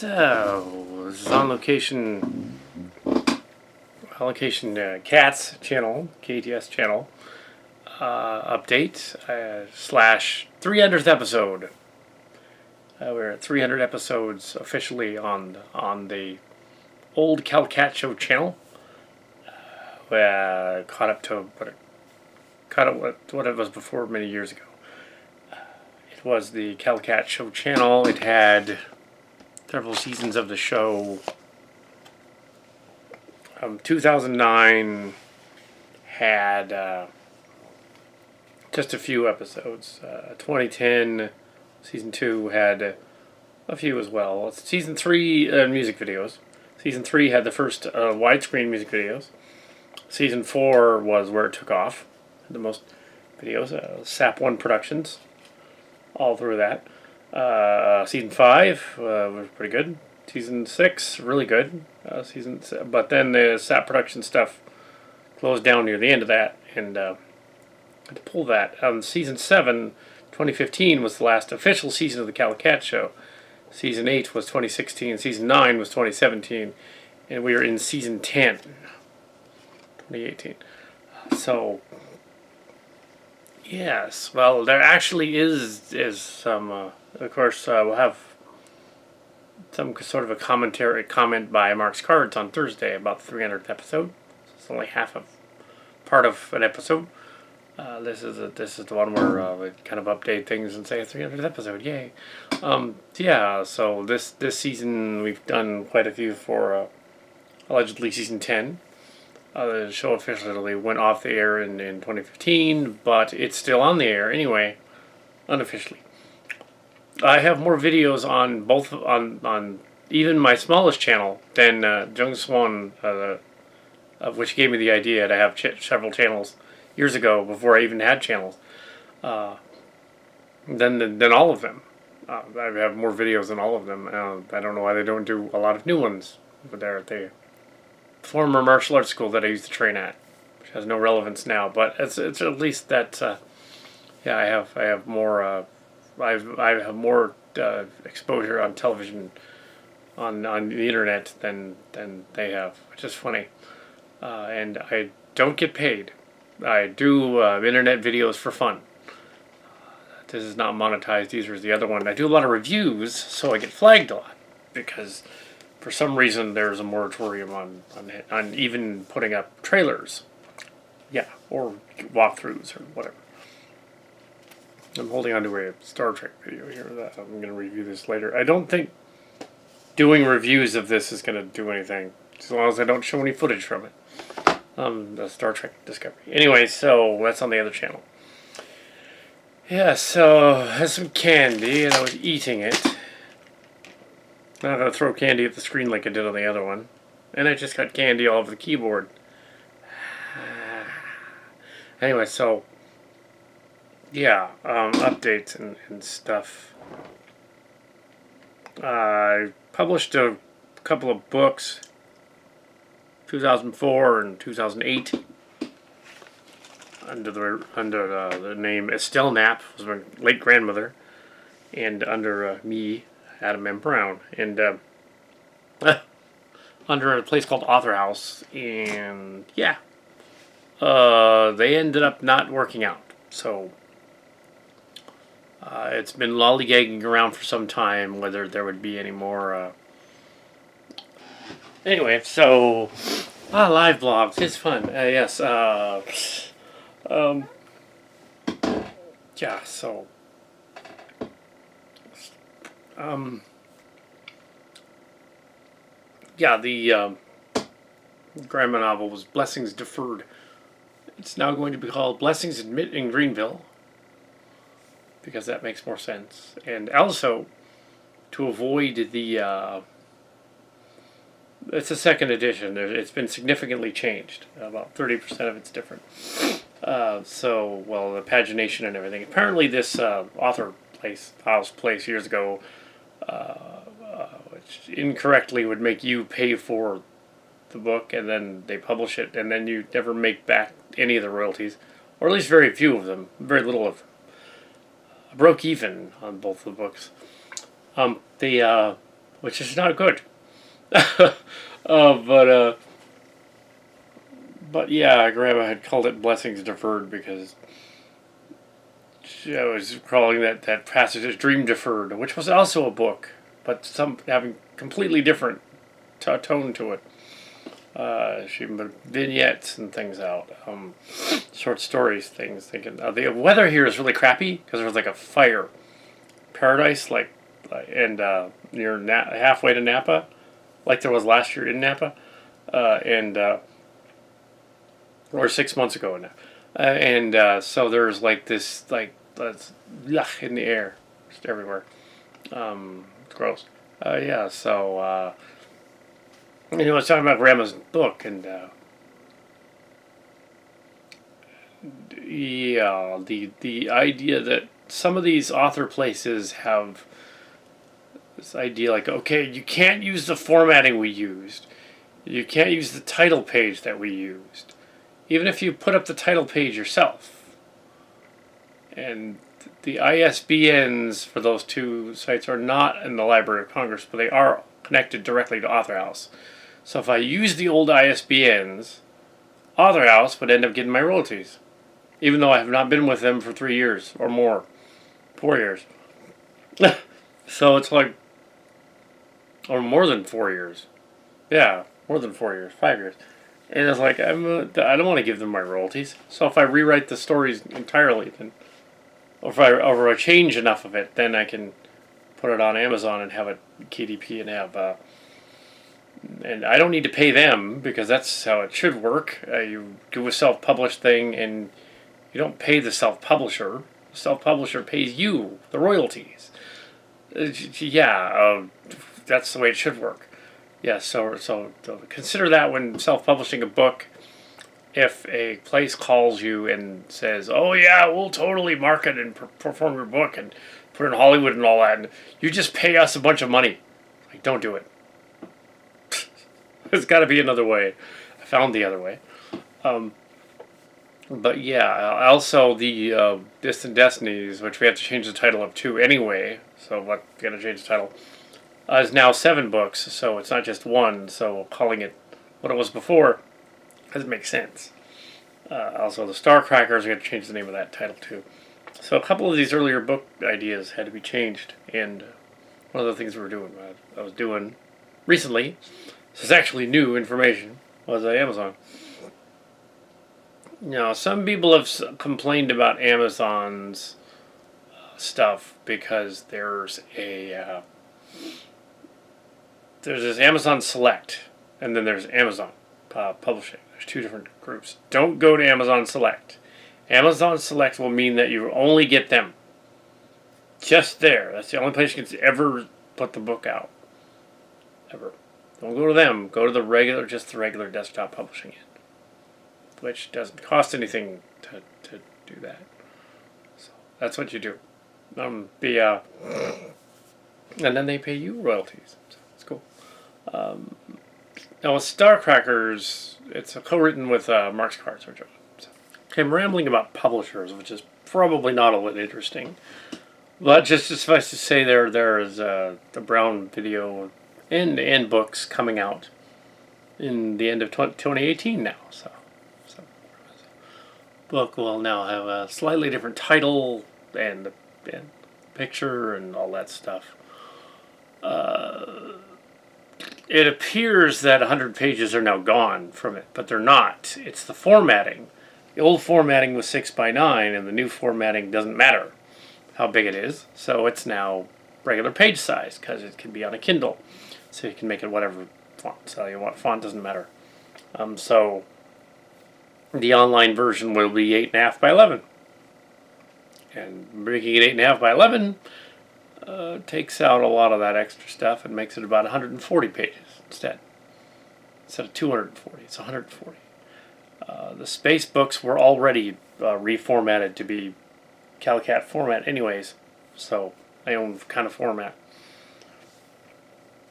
So, this is on location Cats channel, KTS channel, update, slash 300th episode. We're at 300 episodes officially on the old Kal Kat show channel. Caught up to what it was before many years ago. It was the Kal Kat show channel. It had several seasons of the show. 2009 had just a few episodes. 2010 season 2 had a few as well. Season 3 music videos. Season 3 had the first widescreen music videos. Season 4 was where it took off. The most videos. SAP 1 Productions. All through that. Season 5 was pretty good. Season 6 really good. But then the SAP production stuff closed down near the end of that, and had to pull that. Season 7, 2015 was the last official season of the Kal Kat show. Season 8 was 2016. Season 9 was 2017, and we are in season 10, 2018. So. Yes, well, there actually is some, of course, we'll have some sort of a comment by Mark's Cards on Thursday about the 300th episode. It's only part of an episode. This is the one where we kind of update things and say 300th episode, yay. Yeah, so this season we've done quite a few for allegedly season 10. The show officially went off the air in 2015, but it's still on the air anyway, unofficially. I have more videos on both on even my smallest channel than Jung Swan, of which gave me the idea to have several channels years ago before I even had channels. Than all of them. I have more videos than all of them. I don't know why they don't do a lot of new ones over there at the former martial arts school that I used to train at, which has no relevance now. But it's at least that. Yeah, I have more. I have more exposure on television, on the internet than they have, which is funny. And I don't get paid. I do internet videos for fun. This is not monetized either as the other one. I do a lot of reviews, so I get flagged a lot because for some reason there's a moratorium on even putting up trailers. Yeah, or walkthroughs or whatever. I'm holding on to a Star Trek video here that I'm going to review this later. I don't think doing reviews of this is going to do anything, as long as I don't show any footage from it. The Star Trek Discovery. Anyway, so that's on the other channel. Yeah, so I had some candy and I was eating it. I'm not going to throw candy at the screen like I did on the other one. And I just got candy all over the keyboard. Anyway, so yeah, updates and stuff. I published a couple of books, 2004 and 2008, under the name Estelle Knapp, was my late grandmother, and under me, Adam M. Brown, and under a place called Author House, and yeah, they ended up not working out. So it's been lollygagging around for some time whether there would be any more. Anyway, so live blogs, it's fun. Yes. Yeah. So. Yeah, the grandma novel was Blessings Deferred. It's now going to be called Blessings in Greenville, because that makes more sense. And also, to avoid the it's a second edition. It's been significantly changed. About 30% of it's different. So, well, the pagination and everything. Apparently this author place years ago, which incorrectly would make you pay for the book, and then they publish it, and then you never make back any of the royalties, or at least very few of them, very little of them. I broke even on both the books. which is not good. uh, but uh, but yeah, Grandma had called it Blessings Deferred because I was calling that passage as Dream Deferred, which was also a book, but some having completely different tone to it. She put vignettes and things out, short stories, things. Thinking the weather here is really crappy because there was like a fire, paradise, and near halfway to Napa, like there was last year in Napa, and or 6 months ago in Napa, so there's like this yuck in the air, just everywhere. It's gross. Yeah, so. I was talking about Grandma's book, and yeah, the idea that some of these author places have this idea like, okay, you can't use the formatting we used, you can't use the title page that we used, even if you put up the title page yourself. And the ISBNs for those two sites are not in the Library of Congress, but they are connected directly to Author House. So if I use the old ISBNs, Author House would end up getting my royalties, even though I have not been with them for 3 years or more, 4 years. So it's like, or more than 4 years. Yeah, more than 4 years, 5 years. And it's like, I don't want to give them my royalties. So if I rewrite the stories entirely, then, or if I change enough of it, then I can put it on Amazon and have it KDP and have. And I don't need to pay them because that's how it should work. You do a self-published thing and you don't pay the self-publisher. The self-publisher pays you the royalties. That's the way it should work. Yeah, so consider that when self-publishing a book. If a place calls you and says, "Oh yeah, we'll totally market and perform your book and put it in Hollywood and all that," and you just pay us a bunch of money, like, don't do it. There's got to be another way. I found the other way. But yeah, also the Distant Destinies, which we have to change the title of to anyway, so we got to change the title, is now 7 books, so it's not just one, so calling it what it was before doesn't make sense. Also, the Starcrackers, we got to change the name of that title too. So a couple of these earlier book ideas had to be changed, and one of the things I was doing recently, this is actually new information, was Amazon. Now, some people have complained about Amazon's stuff because there's this Amazon Select, and then there's Amazon Publishing. There's 2 different groups. Don't go to Amazon Select. Amazon Select will mean that you only get them. Just there. That's the only place you can ever put the book out. Ever. Don't go to them. Go to the regular desktop publishing it, which doesn't cost anything to do that. So that's what you do. And then they pay you royalties. So it's cool. Now with Starcrackers, it's co-written with Mark Scarcer. So, okay, I'm rambling about publishers, which is probably not all that interesting. But just suffice to say, there is the Brown video and books coming out in the end of 2018 now. So book will now have a slightly different title and picture and all that stuff. It appears that 100 pages are now gone from it, but they're not. It's the formatting. The old formatting was 6x9, and the new formatting doesn't matter how big it is. So it's now regular page size because it can be on a Kindle. So you can make it whatever font. So you want font doesn't matter. So the online version will be 8.5 by 11. And making it 8.5 by 11 takes out a lot of that extra stuff and makes it about 140 pages instead of 240. It's 140. The space books were already reformatted to be Kal Kat format anyways, so my own kind of format.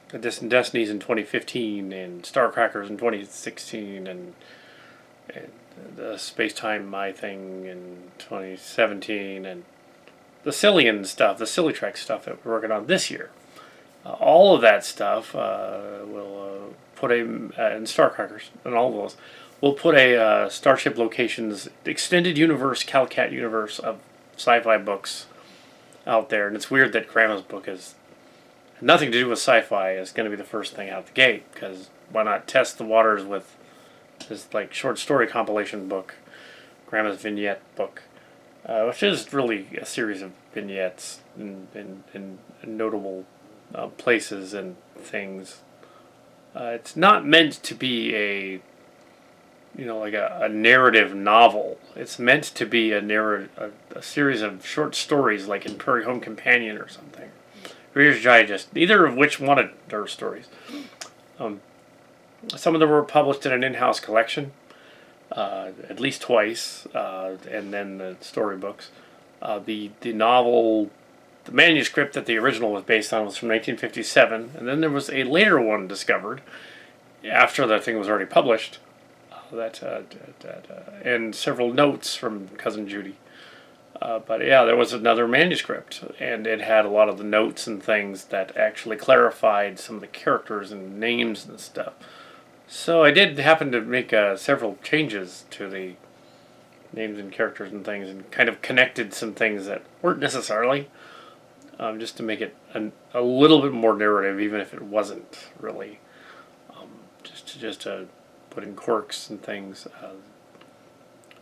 The Distant Destinies in 2015 and Starcrackers in 2016 and the Space-Time My Thing in 2017 and the Cillian stuff, the Silly Trek stuff that we're working on this year All of that stuff will put a and Starcrackers and all of those. We'll put a Starship Locations extended universe, Kal Kat universe of sci-fi books out there, and it's weird that Grandma's book is nothing to do with sci-fi. Is going to be the first thing out the gate, because why not test the waters with this like short story compilation book, Grandma's vignette book, which is really a series of vignettes in notable places and things. It's not meant to be like a narrative novel. It's meant to be a series of short stories, like in Prairie Home Companion or something. Reader's Digest, neither of which wanted their stories. Some of them were published in an in-house collection, at least twice, and then the storybooks. The novel, the manuscript that the original was based on was from 1957, and then there was a later one discovered after the thing was already published. And several notes from Cousin Judy. But yeah, there was another manuscript, and it had a lot of the notes and things that actually clarified some of the characters and names and stuff. So I did happen to make several changes to the names and characters and things, and kind of connected some things that weren't necessarily, just to make it a little bit more narrative, even if it wasn't really. Just to put in quirks and things.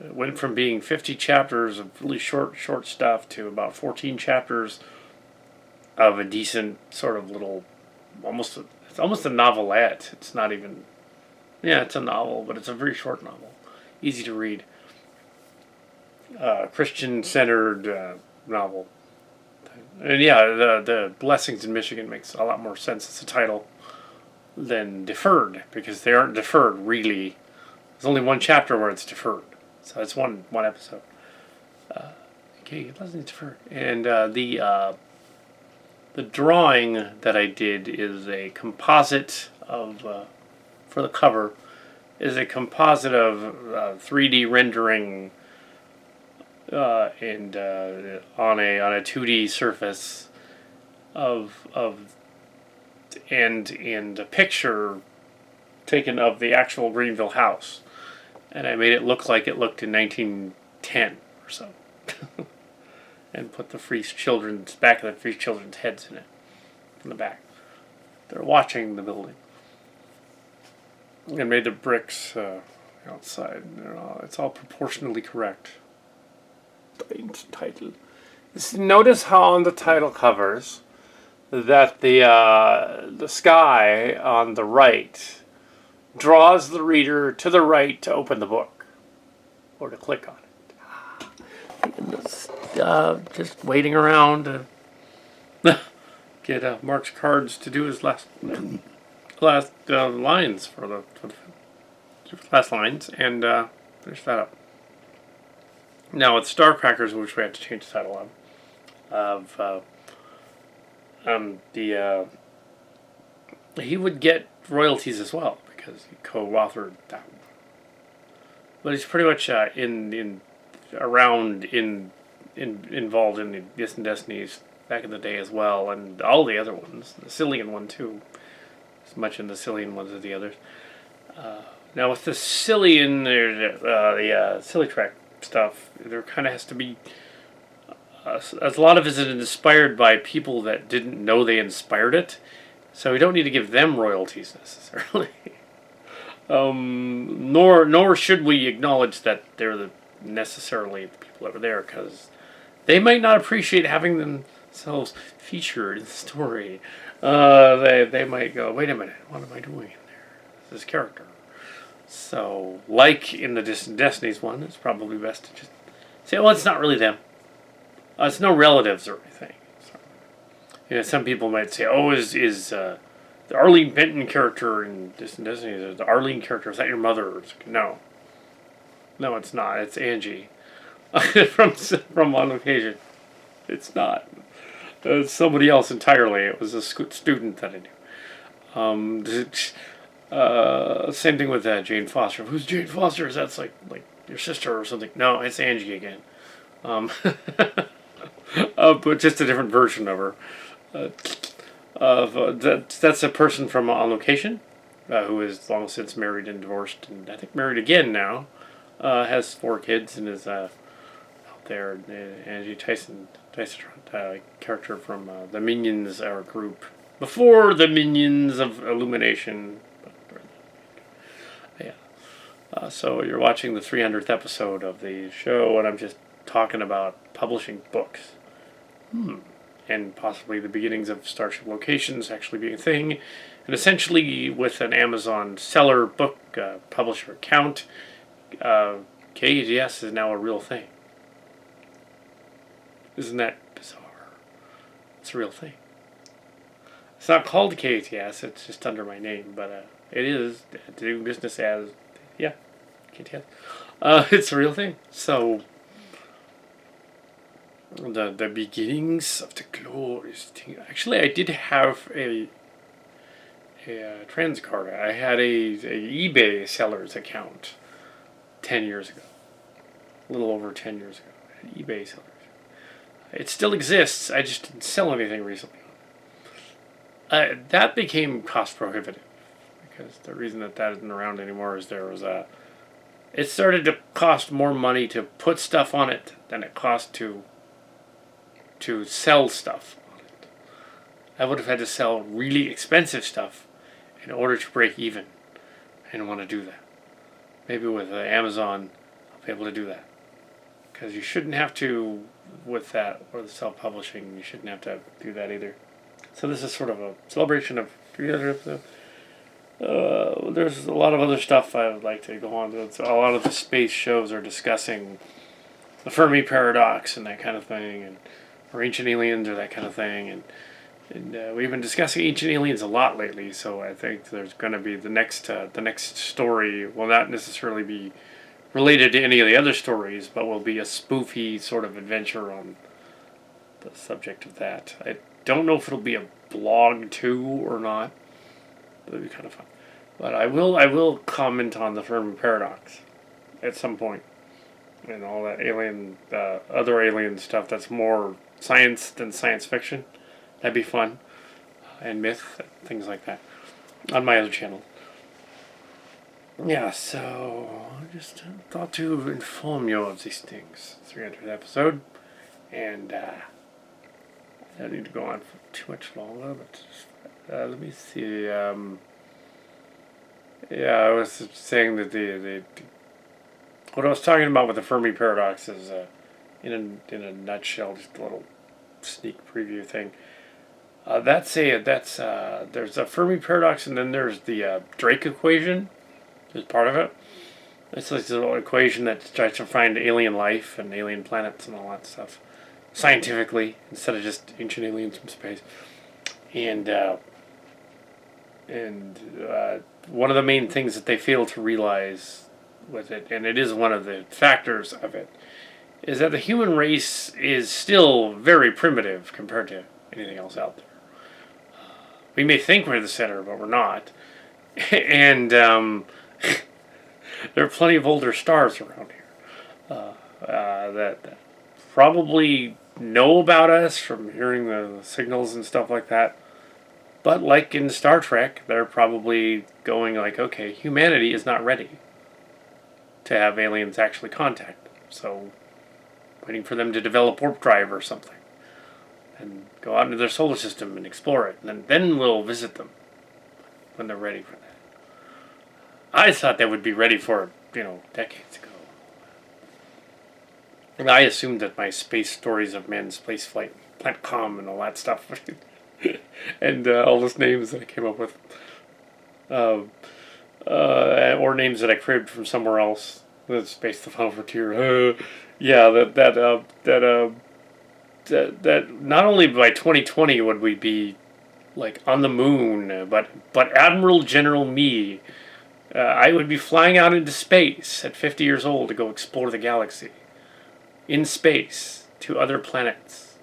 It went from being 50 chapters of really short stuff to about 14 chapters of a decent sort of little, it's almost a novelette. It's not even, it's a novel, but it's a very short novel, easy to read, Christian-centered novel. And yeah, the Blessings in Michigan makes a lot more sense as a title than Deferred, because they aren't deferred really. There's only one chapter where it's deferred, so it's one episode. Okay, Leslie's deferred, and the drawing that I did is a composite of for the cover is a composite of 3D rendering and on a 2D surface of and a picture taken of the actual Greenville house, and I made it look like it looked in 1910 or so, and put the back of the Free Children's heads in it, in the back. They're watching the building, and made the bricks outside. It's all proportionally correct. Title. Notice how on the title covers that the sky on the right draws the reader to the right to open the book or to click on it. Just waiting around to get Mark's cards to do his last lines for the last lines and finish that up. Now with Starcrackers, which we have to change the title of he would get royalties as well because he co-authored that one. But he's pretty much involved in the Distant Destinies back in the day as well, and all the other ones, the Cillian one too, as much in the Cillian ones as the others. Now with the Cillian, the Silly Track stuff, there kind of has to be. A lot of it is inspired by people that didn't know they inspired it, so we don't need to give them royalties necessarily. Nor should we acknowledge that they're necessarily the people that were there, because they might not appreciate having themselves featured in the story. They might go, wait a minute, what am I doing in there? This character. So, like in the Distant Destinies one, it's probably best to just say, well, it's not really them. It's no relatives or anything. So, some people might say, oh, is the Arlene Benton character in Distant Destinies, the Arlene character, is that your mother? It's like, no, it's not. It's Angie. from On Occasion. It's not. It's somebody else entirely. It was a student that I knew. Same thing with Jane Foster. Who's Jane Foster? Is that like your sister or something? No, it's Angie again. But just a different version of her. of that's a person from On Location, who is long since married and divorced, and I think married again now. Has 4 kids and is out there. Angie Tyson, character from the Minions, our group before the Minions of Illumination. Yeah. So you're watching the 300th episode of the show, and I'm just talking about publishing books. And possibly the beginnings of Starship Locations actually being a thing. And essentially, with an Amazon seller book publisher account, KATS is now a real thing. Isn't that bizarre? It's a real thing. It's not called KATS, it's just under my name, but it is doing business as, yeah, KATS. It's a real thing. So, the beginnings of the glorious thing. Actually, I did have a Transcard. I had a eBay seller's account 10 years ago. A little over 10 years ago. An eBay sellers. It still exists. I just didn't sell anything recently. That became cost prohibitive. Because the reason that isn't around anymore is there was it started to cost more money to put stuff on it than it cost to sell stuff on it. I would have had to sell really expensive stuff in order to break even. I didn't want to do that. Maybe with Amazon, I'll be able to do that. Because you shouldn't have to, with that, or the self-publishing, you shouldn't have to do that either. So this is sort of a celebration of 300 episodes. There's a lot of other stuff I would like to go on to. A lot of the space shows are discussing the Fermi paradox and that kind of thing, or ancient aliens or that kind of thing, and we've been discussing ancient aliens a lot lately. So I think there's going to be the next story will not necessarily be related to any of the other stories, but will be a spoofy sort of adventure on the subject of that. I don't know if it'll be a blog too or not. It'll be kind of fun. But I will comment on the Fermi paradox at some point, and all that other alien stuff that's more science than science fiction. That'd be fun, and myth, things like that, on my other channel. Yeah, so I just thought to inform you of these things. 300th episode, and I don't need to go on for too much longer, but let me see. Yeah, I was saying that the what I was talking about with the Fermi paradox is in a nutshell, just a little sneak preview thing. There's a Fermi paradox, and then there's the Drake equation. Is part of it. It's like this little equation that tries to find alien life and alien planets and all that stuff scientifically instead of just ancient aliens from space. And one of the main things that they fail to realize with it, and it is one of the factors of it, is that the human race is still very primitive compared to anything else out there. We may think we're the center, but we're not. And there are plenty of older stars around here that probably know about us from hearing the signals and stuff like that. But like in Star Trek, they're probably going like, okay, humanity is not ready to have aliens actually contact them. So waiting for them to develop warp drive or something. And go out into their solar system and explore it. And then we'll visit them when they're ready for that. I thought they would be ready for it, decades ago. And I assumed that my space stories of manned spaceflight, PlantCom and all that stuff, and all those names that I came up with, or names that I cribbed from somewhere else, that's Space the Final Frontier. That not only by 2020 would we be like on the moon, but Admiral General Me. I would be flying out into space at 50 years old to go explore the galaxy. In space, to other planets.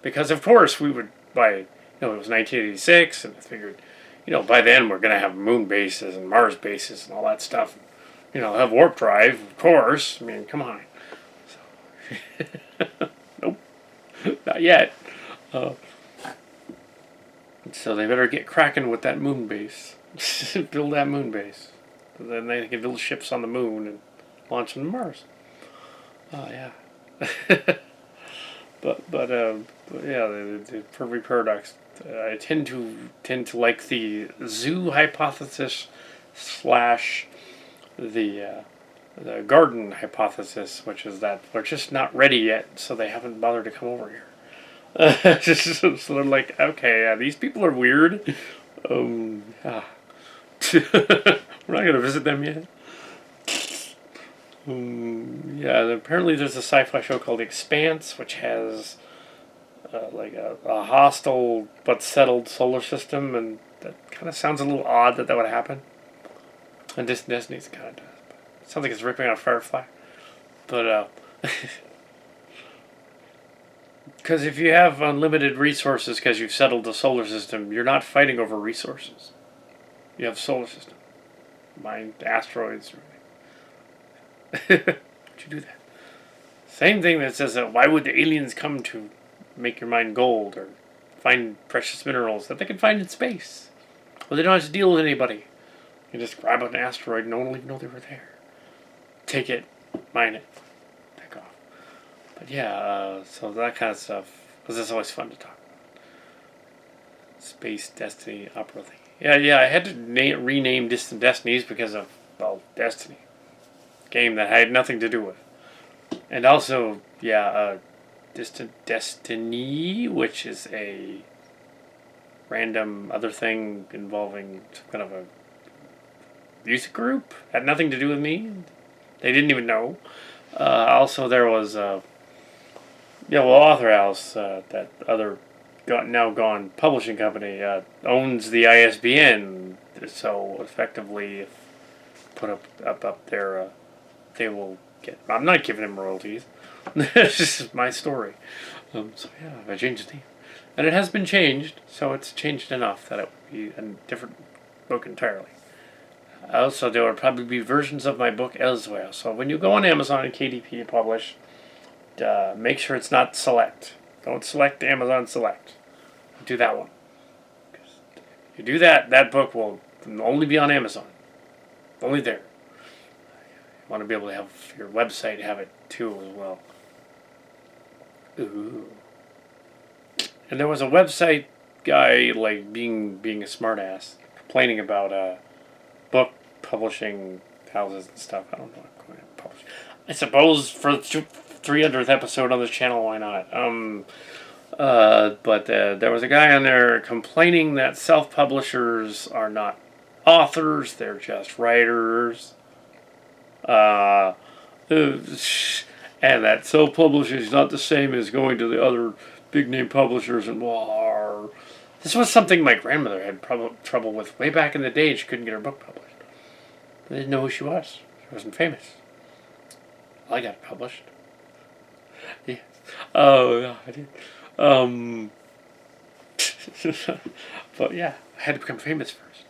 Because, of course, we would, it was 1986, and I figured, by then we're going to have moon bases and Mars bases and all that stuff. Have warp drive, of course. I mean, come on. So, nope. Not yet. So they better get cracking with that moon base. Build that moon base. And then they can build ships on the moon and launch them to Mars. Oh yeah. but yeah, the Fermi paradox. I tend to like the zoo hypothesis slash the garden hypothesis, which is that we're just not ready yet, so they haven't bothered to come over here. So they're like, okay, these people are weird. Yeah. We're not gonna visit them yet. Yeah, apparently there's a sci-fi show called The Expanse, which has like a hostile but settled solar system, and that kind of sounds a little odd that would happen. And Destiny's kind of does. It sounds like it's ripping on Firefly. But, because if you have unlimited resources because you've settled the solar system, you're not fighting over resources. You have the solar system. Mine, asteroids, would you do that? Same thing that says, why would the aliens come to make your mind gold or find precious minerals that they can find in space? Well, they don't have to deal with anybody. You just grab an asteroid and no one will even know they were there. Take it, mine it, back off. But yeah, so that kind of stuff, because it's always fun to talk about. Space, Destiny, opera thing. Yeah, I had to rename Distant Destinies because of, well, Destiny. Game that I had nothing to do with. And also, Distant Destiny, which is a random other thing involving some kind of a music group. Had nothing to do with me. They didn't even know. Also, there was, Author House, that other now gone publishing company, owns the ISBN. So effectively, if put up there, they will get. I'm not giving them royalties. This is my story. So yeah, I changed the name, and it has been changed. So it's changed enough that it would be a different book entirely. Also, there will probably be versions of my book elsewhere. So when you go on Amazon and KDP publish, make sure it's not Select. Don't select Amazon Select. Do that one. If you do that, that book will only be on Amazon. Only there. You want to be able to have your website have it too as well. Ooh. And there was a website guy like being a smartass, complaining about book publishing houses and stuff. I don't know what I'm going to publish. I suppose for the 300th episode on this channel, why not? But there was a guy on there complaining that self-publishers are not authors, they're just writers. And that self-publishing is not the same as going to the other big-name publishers and blah. This was something my grandmother had trouble with way back in the day. She couldn't get her book published. They didn't know who she was. She wasn't famous. Well, I got it published. Yeah. Oh, yeah, I did. But yeah, I had to become famous first.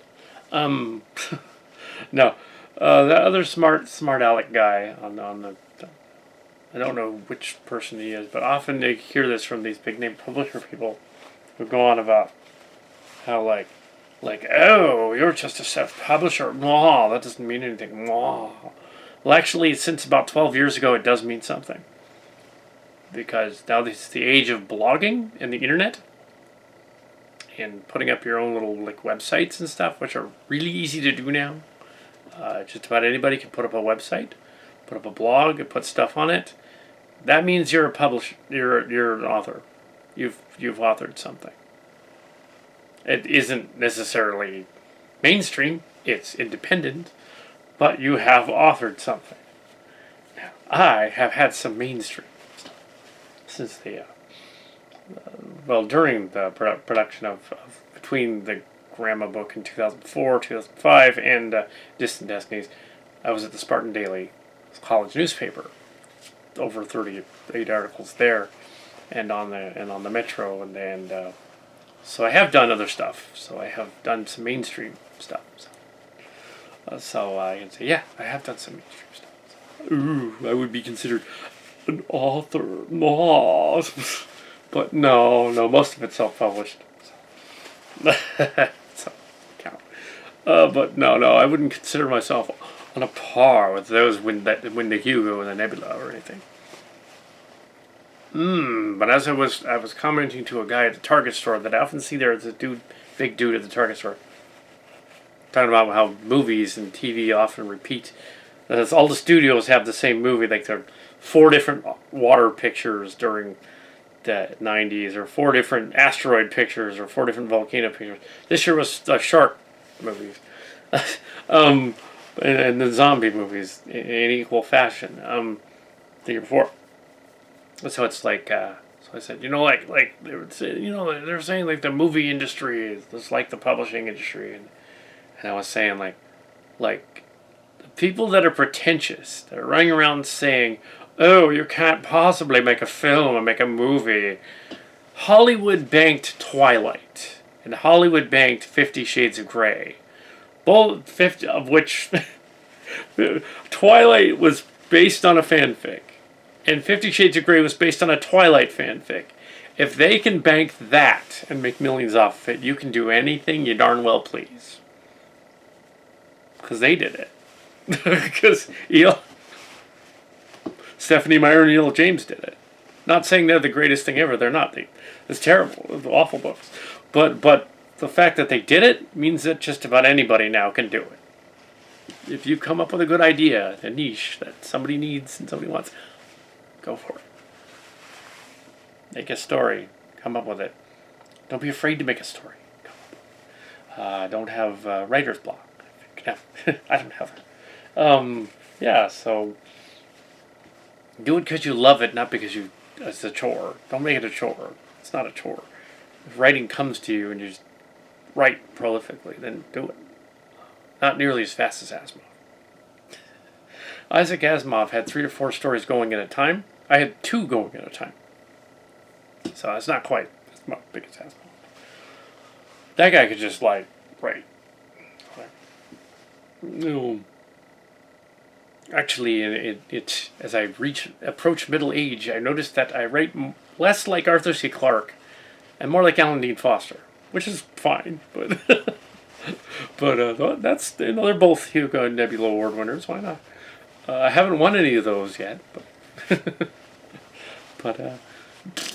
No. That other smart aleck guy on the I don't know which person he is, but often they hear this from these big name publisher people who go on about how like oh, you're just a self-publisher. Mwah, that doesn't mean anything. Mwah. Well, actually, since about 12 years ago, it does mean something. Because now it's the age of blogging and the internet and putting up your own little like websites and stuff, which are really easy to do now. Just about anybody can put up a website, put up a blog, and put stuff on it. That means you're a publisher. You're an author. You've authored something. It isn't necessarily mainstream. It's independent, but you have authored something. Now, I have had some mainstream stuff since the during the production of between the Grandma book in 2004, 2005, and Distant Destinies. I was at the Spartan Daily college newspaper, over 38 articles there, and on the Metro, and so I have done other stuff. So I have done some mainstream stuff. So I can say, yeah, I have done some mainstream stuff. So, ooh, I would be considered an author. No. But no, most of it's self-published. So, count. But no, I wouldn't consider myself on a par with those win the Hugo and the Nebula or anything. But as I was commenting to a guy at the Target store that I often see there, it's a big dude at the Target store, talking about how movies and TV often repeat. As all the studios have the same movie, like there are 4 different water pictures during the 90s, or 4 different asteroid pictures, or 4 different volcano pictures. This year was shark movies, and the zombie movies in equal fashion. The year before, so it's like. So I said, like they would say, they're saying like the movie industry is just like the publishing industry, and I was saying like the people that are pretentious, that are running around saying, "Oh, you can't possibly make a film or make a movie." Hollywood banked Twilight, and Hollywood banked 50 Shades of Grey, both 50 of which Twilight was based on a fanfic, and 50 Shades of Grey was based on a Twilight fanfic. If they can bank that and make millions off of it, you can do anything you darn well please. Because they did it. Because Stephanie Meyer and E.L. James did it. Not saying they're the greatest thing ever. They're not. It's terrible. They're awful books. But the fact that they did it means that just about anybody now can do it. If you come up with a good idea, a niche that somebody needs and somebody wants, go for it. Make a story. Come up with it. Don't be afraid to make a story. Don't have writer's block. I don't have it. Yeah, so do it because you love it, not because it's a chore. Don't make it a chore. It's not a chore. If writing comes to you and you just write prolifically, then do it. Not nearly as fast as Asimov. Isaac Asimov had 3 or 4 stories going at a time. I had 2 going at a time. So it's not quite as big as Asimov. That guy could just write. No. Actually, it as I approach middle age, I noticed that I write less like Arthur C. Clarke and more like Alan Dean Foster, which is fine. But that's they're both Hugo and Nebula Award winners. Why not? I haven't won any of those yet, but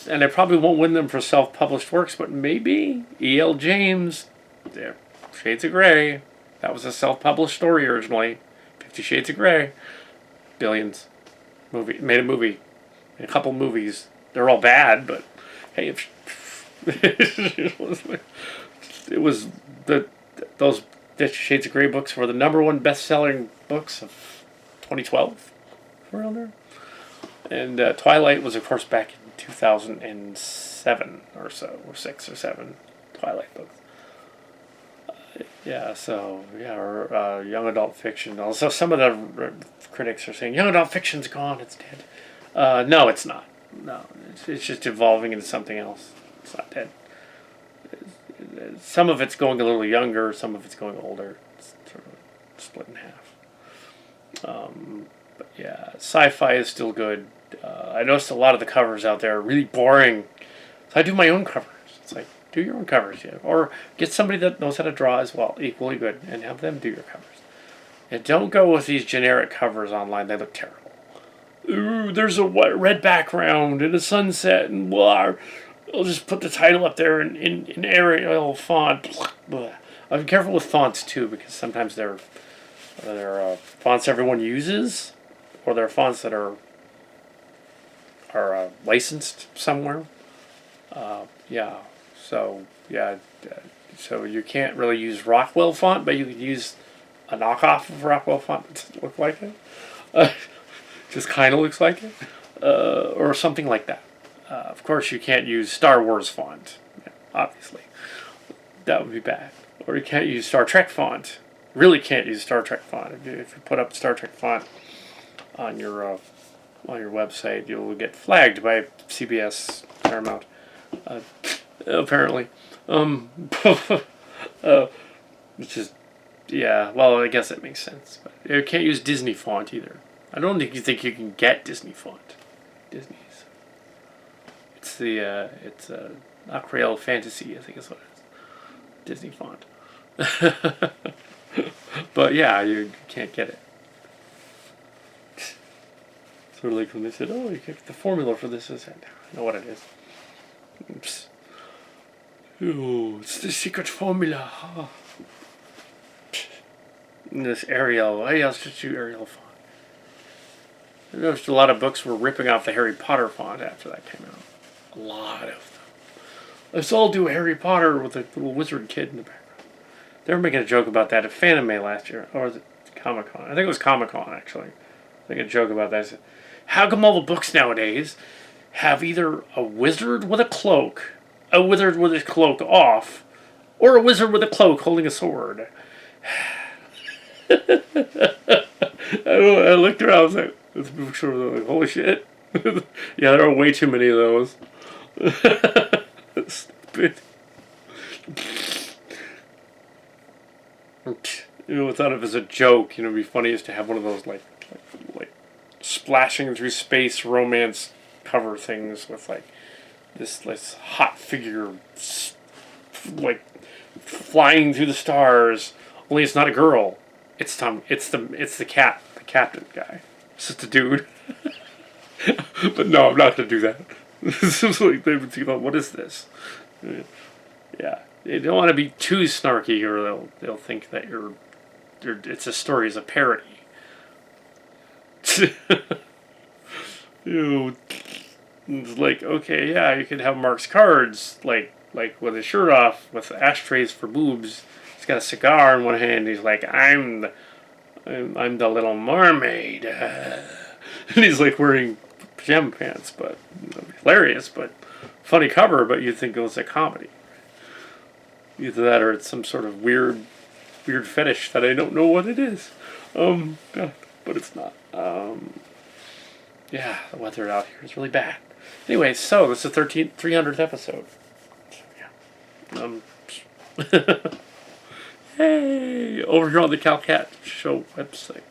and I probably won't win them for self-published works. But maybe E.L. James, there, Shades of Grey. That was a self-published story originally. 50 Shades of Grey. Billions. Made a movie. A couple movies. They're all bad, but hey, it was those 50 Shades of Grey books were the #1 best-selling books of 2012. Around there. And Twilight was, of course, back in 2007 or so, or 6 or 7 Twilight books. Or young adult fiction. Also, some of the critics are saying young adult fiction's gone, it's dead. No, it's not. No, it's just evolving into something else. It's not dead. Some of it's going a little younger, some of it's going older. It's sort of split in half. But yeah, sci-fi is still good. I noticed a lot of the covers out there are really boring. So I do my own covers. It's like, do your own covers, yeah. Or get somebody that knows how to draw as well, equally good, and have them do your covers. And don't go with these generic covers online. They look terrible. Ooh, there's a red background and a sunset and blah. I'll just put the title up there in Arial font. Blah. I'm careful with fonts too, because sometimes they're fonts everyone uses, or they're fonts that are licensed somewhere. So you can't really use Rockwell font, but you could use a knockoff of Rockwell font that doesn't look like it. Just kind of looks like it, or something like that. Of course, you can't use Star Wars font, obviously. That would be bad. Or you can't use Star Trek font. Really can't use Star Trek font. If you put up Star Trek font on your website, you'll get flagged by CBS Paramount. Apparently. Which is, yeah, well, I guess that makes sense. But you can't use Disney font either. I don't think you can get Disney font. Disney's. It's Acreal Fantasy, I think is what it is. Disney font. But yeah, you can't get it. Sort of like when they said, "Oh, you get the formula for this." I know what it is. Oops. Oh, it's the secret formula. Oh. And this Arial. Hey, let's just do Arial font. I noticed a lot of books were ripping off the Harry Potter font after that came out. A lot of them. Let's all do Harry Potter with a little wizard kid in the background. They were making a joke about that at Fanime last year. Or was it Comic-Con? I think it was Comic-Con, actually. Making a joke about that. I said, how come all the books nowadays have either a wizard with a cloak, a wizard with his cloak off, or a wizard with a cloak holding a sword? I looked around, I was like, this book sort of like, holy shit. Yeah, there are way too many of those. Stupid. You know, I thought of as a joke, you know, it'd be funny is to have one of those like splashing through space romance cover things with like this hot figure like flying through the stars. Only it's not a girl. It's the captain guy. It's just a dude. But no, I'm not gonna do that. This is like they would think about what is this? Yeah, they don't want to be too snarky, or they'll think that it's a story, it's a parody. You know, it's like, okay, yeah, you can have Mark's cards like with his shirt off, with ashtrays for boobs. He's got a cigar in one hand. He's like, I'm the Little Mermaid, and he's like wearing pajama pants, but hilarious, but funny cover. But you'd think it was a comedy. Either that, or it's some sort of weird fetish that I don't know what it is. But it's not. Yeah, the weather out here is really bad. Anyway, so this is the 300th episode. So, yeah. Hey, over here on the Kal Kat show website.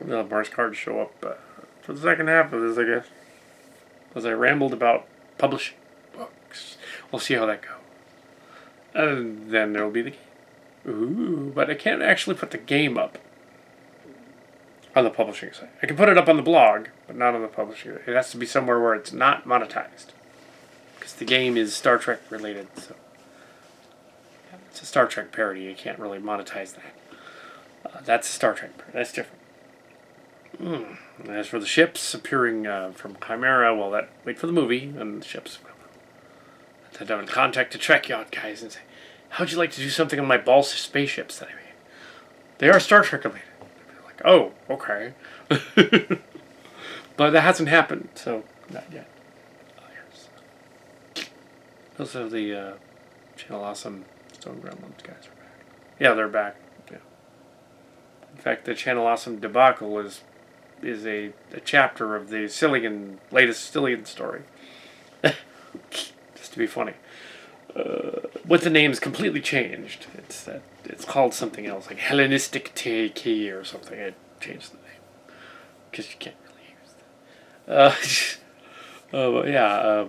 The Mars cards show up for the second half of this, I guess. As I rambled about publishing books. We'll see how that goes. And then there will be the game. Ooh, but I can't actually put the game up on the publishing site. I can put it up on the blog, but not on the publishing. It has to be somewhere where it's not monetized. Because the game is Star Trek related, so it's a Star Trek parody. You can't really monetize that. That's a Star Trek parody. That's different. As for the ships appearing from Chimera, well, wait for the movie, and the ships. I'd have a contact the Trek Yacht guys and say, how'd you like to do something on my balsa spaceships that I made? They are Star Trek related. They'd be like, oh, okay. But that hasn't happened, so not yet. Yes. Also, the Channel Awesome Stone Gremlins guys are back. Yeah, they're back. Yeah. In fact, the Channel Awesome debacle is a chapter of the latest Cillian story. Just to be funny. With the names completely changed. It's called something else, like Hellenistic Key or something. It changed the name because you can't really use that. But yeah,